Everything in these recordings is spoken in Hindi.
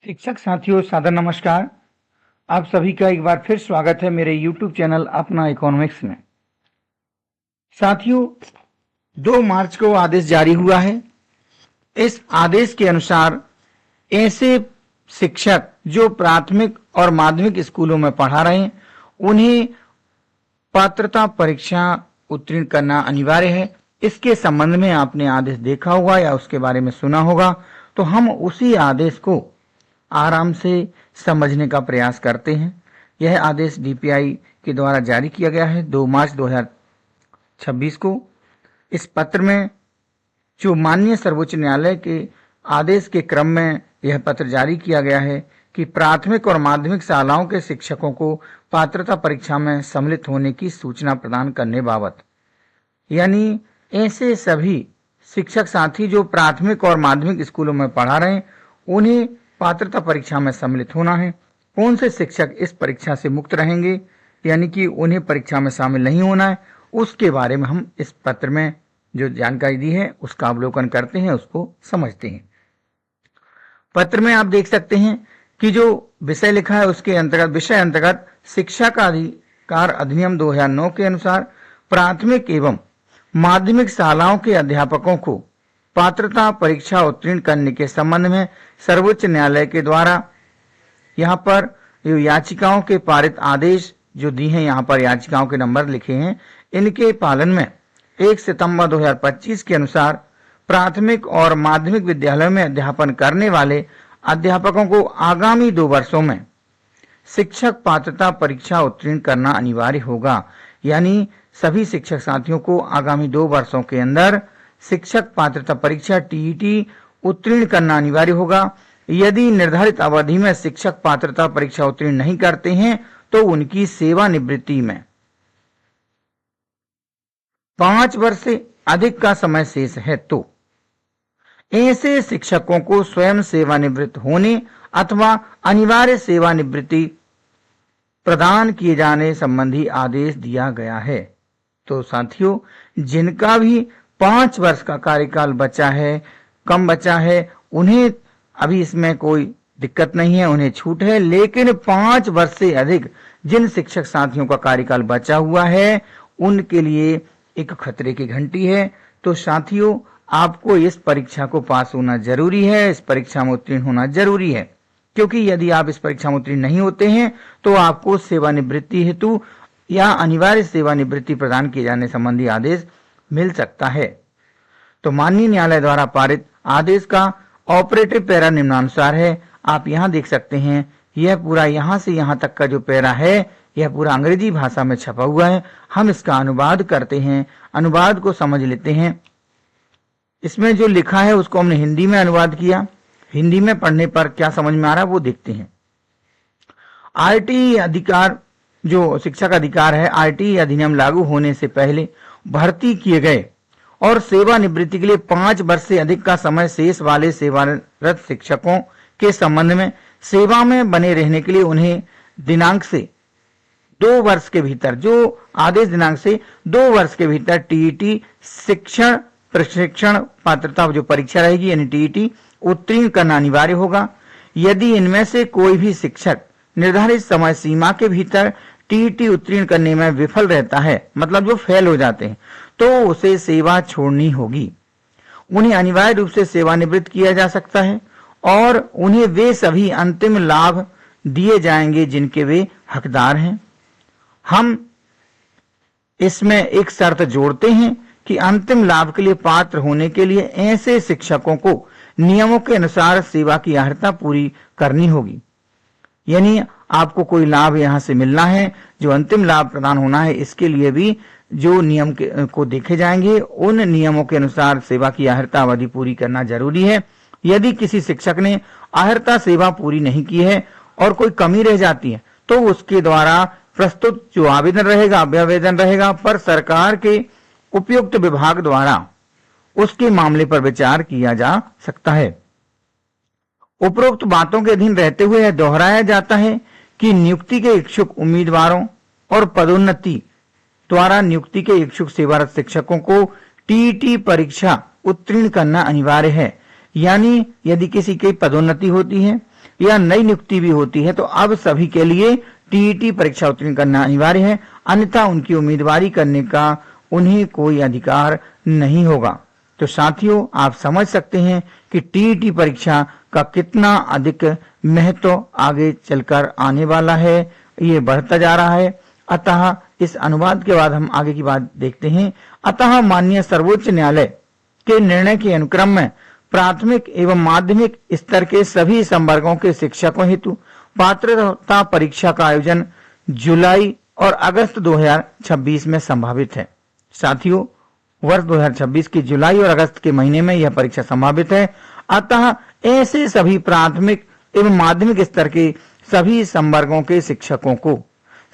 शिक्षक साथियों, सादर नमस्कार। आप सभी का एक बार फिर स्वागत है मेरे YouTube चैनल अपना इकोनॉमिक्स में। साथियों, 2 मार्च को आदेश जारी हुआ है। इस आदेश के अनुसार ऐसे शिक्षक जो प्राथमिक और माध्यमिक स्कूलों में पढ़ा रहे हैं, उन्हें पात्रता परीक्षा उत्तीर्ण करना अनिवार्य है। इसके संबंध में आपने आदेश देखा होगा या उसके बारे में सुना होगा, तो हम उसी आदेश को आराम से समझने का प्रयास करते हैं। यह आदेश डीपीआई के द्वारा जारी किया गया है 2 मार्च 2026 को। इस पत्र में जो माननीय सर्वोच्च न्यायालय के आदेश के क्रम में यह पत्र जारी किया गया है कि प्राथमिक और माध्यमिक शालाओं के शिक्षकों को पात्रता परीक्षा में सम्मिलित होने की सूचना प्रदान करने बाबत, यानी ऐसे सभी शिक्षक साथी जो प्राथमिक और माध्यमिक स्कूलों में पढ़ा रहे हैं, उन्हें पात्रता परीक्षा में सम्मिलित होना है। कौन से शिक्षक इस परीक्षा से मुक्त रहेंगे, यानी कि उन्हें परीक्षा में शामिल नहीं होना है, उसके बारे में हम इस पत्र में जो जानकारी दी है उसका अवलोकन करते हैं, उसको समझते हैं। पत्र में आप देख सकते हैं कि जो विषय लिखा है उसके विषय अंतर्गत शिक्षा का अधिकार अधिनियम 2009 के अनुसार प्राथमिक एवं माध्यमिक शालाओं के अध्यापकों को पात्रता परीक्षा उत्तीर्ण करने के संबंध में सर्वोच्च न्यायालय के द्वारा यहाँ पर जो याचिकाओं के पारित आदेश जो दी हैं, यहाँ पर याचिकाओं के नंबर लिखे हैं, इनके पालन में 1 सितंबर 2025 के अनुसार प्राथमिक और माध्यमिक विद्यालयों में अध्यापन करने वाले अध्यापकों को आगामी 2 वर्षों में शिक्षक पात्रता परीक्षा उत्तीर्ण करना अनिवार्य होगा। यानी सभी शिक्षक साथियों को आगामी 2 वर्षों के अंदर शिक्षक पात्रता परीक्षा टीईटी उत्तीर्ण करना अनिवार्य होगा। यदि निर्धारित अवधि में शिक्षक पात्रता परीक्षा उत्तीर्ण नहीं करते हैं तो उनकी सेवानिवृत्ति में 5 वर्ष से अधिक का समय शेष है तो ऐसे शिक्षकों को स्वयं सेवानिवृत्त होने अथवा अनिवार्य सेवानिवृत्ति प्रदान किए जाने संबंधी आदेश दिया गया है। तो साथियों, जिनका भी 5 वर्ष का कार्यकाल बचा है, कम बचा है, उन्हें अभी इसमें कोई दिक्कत नहीं है, उन्हें छूट है। लेकिन 5 वर्ष से अधिक जिन शिक्षक साथियों का कार्यकाल बचा हुआ है, उनके लिए एक खतरे की घंटी है। तो साथियों, आपको इस परीक्षा को पास होना जरूरी है, इस परीक्षा में उत्तीर्ण होना जरूरी है, क्योंकि यदि आप इस परीक्षा में उत्तीर्ण नहीं होते हैं तो आपको सेवानिवृत्ति हेतु या अनिवार्य सेवानिवृत्ति प्रदान किए जाने संबंधी आदेश मिल सकता है। तो माननीय न्यायालय द्वारा पारित आदेश का ऑपरेटिव पैरा निम्नानुसार है। आप यहाँ देख सकते हैं, यह पूरा यहाँ से यहाँ तक का जो पैरा है, यह पूरा अंग्रेजी भाषा में छपा हुआ है। हम इसका अनुवाद करते हैं, अनुवाद को समझ लेते हैं। इसमें जो लिखा है उसको हमने हिंदी में अनुवाद किया। हिंदी में पढ़ने पर क्या समझ में आ रहा है वो देखते हैं। आरटीई अधिकार, जो शिक्षक अधिकार है, आरटीई अधिनियम लागू होने से पहले भर्ती किए गए और सेवानिवृत्ति के लिए 5 वर्ष से अधिक का समय शेष वाले सेवारत शिक्षकों के संबंध में सेवा में बने रहने के लिए उन्हें दिनांक से 2 वर्ष के भीतर, जो आदेश दिनांक से 2 वर्ष के भीतर टीईटी शिक्षण प्रशिक्षण पात्रता जो परीक्षा रहेगी, यानी टीईटी उत्तीर्ण करना अनिवार्य होगा। यदि इनमें से कोई भी शिक्षक निर्धारित समय सीमा के भीतर टीईटी उत्तीर्ण करने में विफल रहता है, मतलब जो फेल हो जाते हैं, तो उसे सेवा छोड़नी होगी। उन्हें अनिवार्य रूप से सेवानिवृत्त किया जा सकता है और उन्हें वे सभी अंतिम लाभ दिए जाएंगे जिनके वे हकदार हैं। हम इसमें एक शर्त जोड़ते हैं कि अंतिम लाभ के लिए पात्र होने के लिए ऐसे शिक्षकों को नियमों के अनुसार सेवा की अर्हता पूरी करनी होगी। यानी आपको कोई लाभ यहाँ से मिलना है, जो अंतिम लाभ प्रदान होना है, इसके लिए भी जो नियम को देखे जाएंगे, उन नियमों के अनुसार सेवा की अर्हता अवधि पूरी करना जरूरी है। यदि किसी शिक्षक ने अर्हता सेवा पूरी नहीं की है और कोई कमी रह जाती है, तो उसके द्वारा प्रस्तुत जो आवेदन रहेगा, अभ्यावेदन रहेगा, पर सरकार के उपयुक्त विभाग द्वारा उसके मामले पर विचार किया जा सकता है। उपरोक्त बातों के अधीन रहते हुए यह दोहराया जाता है कि नियुक्ति के इच्छुक उम्मीदवारों और पदोन्नति द्वारा नियुक्ति के इच्छुक सेवारत शिक्षकों को टीईटी परीक्षा उत्तीर्ण करना अनिवार्य है। यानी यदि किसी की पदोन्नति होती है या नई नियुक्ति भी होती है तो अब सभी के लिए टीईटी परीक्षा उत्तीर्ण करना अनिवार्य है, अन्यथा उनकी उम्मीदवारी करने का उन्हें कोई अधिकार नहीं होगा। तो साथियों, आप समझ सकते हैं कि टीईटी परीक्षा का कितना अधिक महत्व आगे चलकर आने वाला है, ये बढ़ता जा रहा है। अतः इस अनुवाद के बाद हम आगे की बात देखते हैं। अतः माननीय सर्वोच्च न्यायालय के निर्णय के अनुक्रम में प्राथमिक एवं माध्यमिक स्तर के सभी संवर्गों के शिक्षकों हेतु पात्रता परीक्षा का आयोजन जुलाई और अगस्त 2026 में संभावित है। साथियों, वर्ष 2026 के जुलाई और अगस्त के महीने में यह परीक्षा संभावित है। अतः ऐसे सभी प्राथमिक एवं माध्यमिक स्तर के सभी संवर्गों के शिक्षकों को,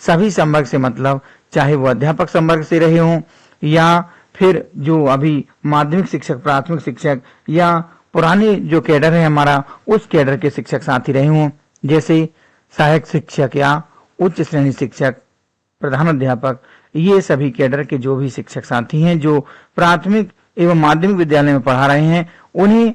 सभी संवर्ग से मतलब चाहे वो अध्यापक संवर्ग से रहे हों या फिर जो अभी माध्यमिक शिक्षक, प्राथमिक शिक्षक या पुराने जो कैडर है हमारा, उस कैडर के शिक्षक साथी रहे हों, जैसे सहायक शिक्षक या उच्च श्रेणी शिक्षक, प्रधान अध्यापक, ये सभी कैडर के जो भी शिक्षक साथी हैं जो प्राथमिक एवं माध्यमिक विद्यालय में पढ़ा रहे हैं, उन्हें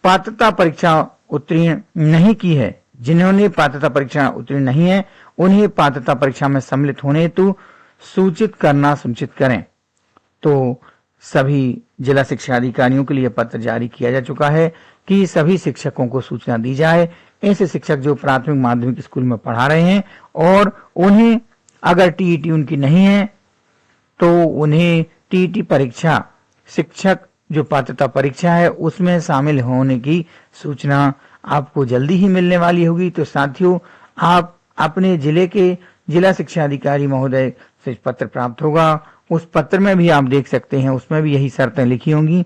पात्रता परीक्षा उत्तीर्ण नहीं की है, जिन्होंने पात्रता परीक्षा उत्तीर्ण नहीं है, उन्हें पात्रता परीक्षा में सम्मिलित होने हेतु सूचित करना सुनिश्चित करें। तो सभी जिला शिक्षा अधिकारियों के लिए पत्र जारी किया जा चुका है कि सभी शिक्षकों को सूचना दी जाए। ऐसे शिक्षक जो प्राथमिक माध्यमिक स्कूल में पढ़ा रहे हैं और उन्हें अगर टीईटी उनकी नहीं है तो उन्हें टीईटी परीक्षा, शिक्षक जो पात्रता परीक्षा है उसमें शामिल होने की सूचना आपको जल्दी ही मिलने वाली होगी। तो साथियों, आप अपने जिले के जिला शिक्षा अधिकारी महोदय से पत्र प्राप्त होगा, उस पत्र में भी आप देख सकते हैं, उसमें भी यही शर्तें लिखी होंगी।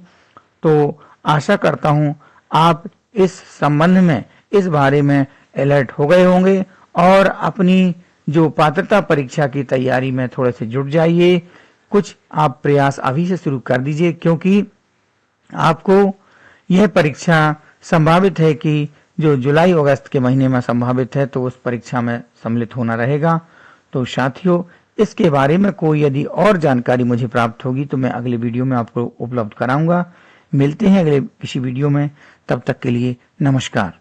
तो आशा करता हूं आप इस संबंध में, इस बारे में अलर्ट हो गए होंगे और अपनी जो पात्रता परीक्षा की तैयारी में थोड़े से जुट जाइए। कुछ आप प्रयास अभी से शुरू कर दीजिए, क्योंकि आपको यह परीक्षा संभावित है कि जो जुलाई अगस्त के महीने में संभावित है, तो उस परीक्षा में सम्मिलित होना रहेगा। तो साथियों, इसके बारे में कोई यदि और जानकारी मुझे प्राप्त होगी तो मैं अगले वीडियो में आपको उपलब्ध कराऊंगा। मिलते हैं अगले किसी वीडियो में, तब तक के लिए नमस्कार।